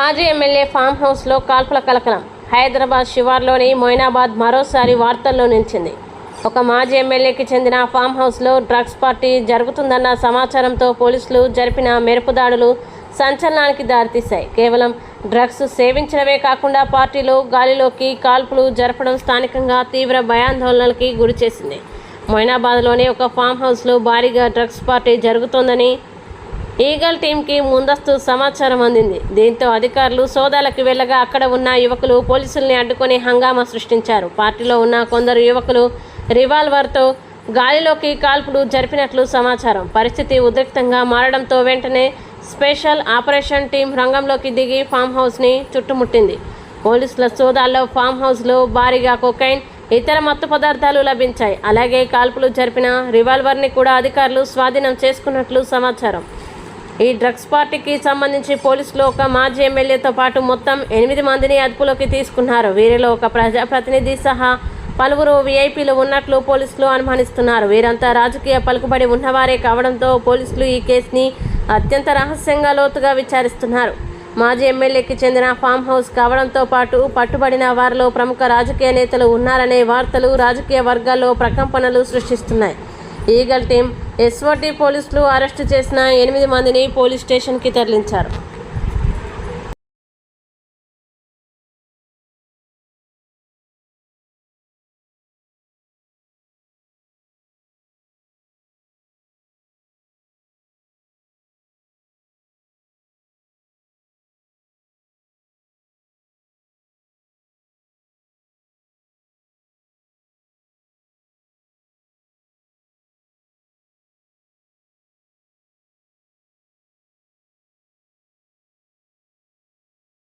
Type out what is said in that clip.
మాజీ MLA form హౌస్లో కాల్పుల కలకలం. హైదరాబాద్ శివార్లోని మొయినాబాద్ మరోసారి వార్తల్లో నిలిచింది. ఒక మాజీ ఎమ్మెల్యేకి చెందిన ఫామ్ హౌస్లో డ్రగ్స్ పార్టీ జరుగుతుందన్న సమాచారంతో పోలీసులు జరిపిన మెరుపు దాడులు సంచలనానికి దారితీశాయి. కేవలం డ్రగ్స్ సేవించడమే కాకుండా పార్టీలో గాలిలోకి కాల్పులు జరపడం స్థానికంగా తీవ్ర భయాందోళనలకి గురిచేసింది. మొయినాబాద్లోని ఒక ఫామ్ హౌస్లో భారీగా డ్రగ్స్ పార్టీ జరుగుతోందని ఈగల్ టీంకి ముందస్తు సమాచారం అందింది. దీంతో అధికారులు సోదాలకు వెళ్ళగా అక్కడ ఉన్న యువకులు పోలీసుల్ని అడ్డుకొని హంగామా సృష్టించారు. పార్టీలో ఉన్న కొందరు యువకులు రివాల్వర్తో గాలిలోకి కాల్పులు జరిపినట్లు సమాచారం. పరిస్థితి ఉద్రిక్తంగా మారడంతో వెంటనే స్పెషల్ ఆపరేషన్ టీం రంగంలోకి దిగి ఫామ్ హౌస్ని చుట్టుముట్టింది. పోలీసుల సోదాల్లో ఫామ్ హౌస్లో భారీగా కొకైన్, ఇతర మత్తు పదార్థాలు లభించాయి. అలాగే కాల్పులు జరిపిన రివాల్వర్ని కూడా అధికారులు స్వాధీనం చేసుకున్నట్లు సమాచారం. ఈ డ్రగ్స్ పార్టీకి సంబంధించి పోలీసులు ఒక మాజీ ఎమ్మెల్యేతో పాటు మొత్తం 8 మందిని అదుపులోకి తీసుకున్నారు. వీరిలో ఒక ప్రజాప్రతినిధి సహా పలువురు వీఐపీలు ఉన్నట్లు పోలీసులు అనుమానిస్తున్నారు. వీరంతా రాజకీయ పలుకుబడి ఉన్నవారే కావడంతో పోలీసులు ఈ కేసుని అత్యంత రహస్యంగా లోతుగా విచారిస్తున్నారు. మాజీ ఎమ్మెల్యేకి చెందిన ఫామ్ హౌస్ కావడంతో పాటు పట్టుబడిన వారిలో ప్రముఖ రాజకీయ నేతలు ఉన్నారనే వార్తలు రాజకీయ వర్గాల్లో ప్రకంపనలు సృష్టిస్తున్నాయి. ఈగల్ టీం, ఎస్ఓటీ పోలీసులు అరెస్టు చేసిన 8 మందిని పోలీస్ స్టేషన్కి తరలించారు.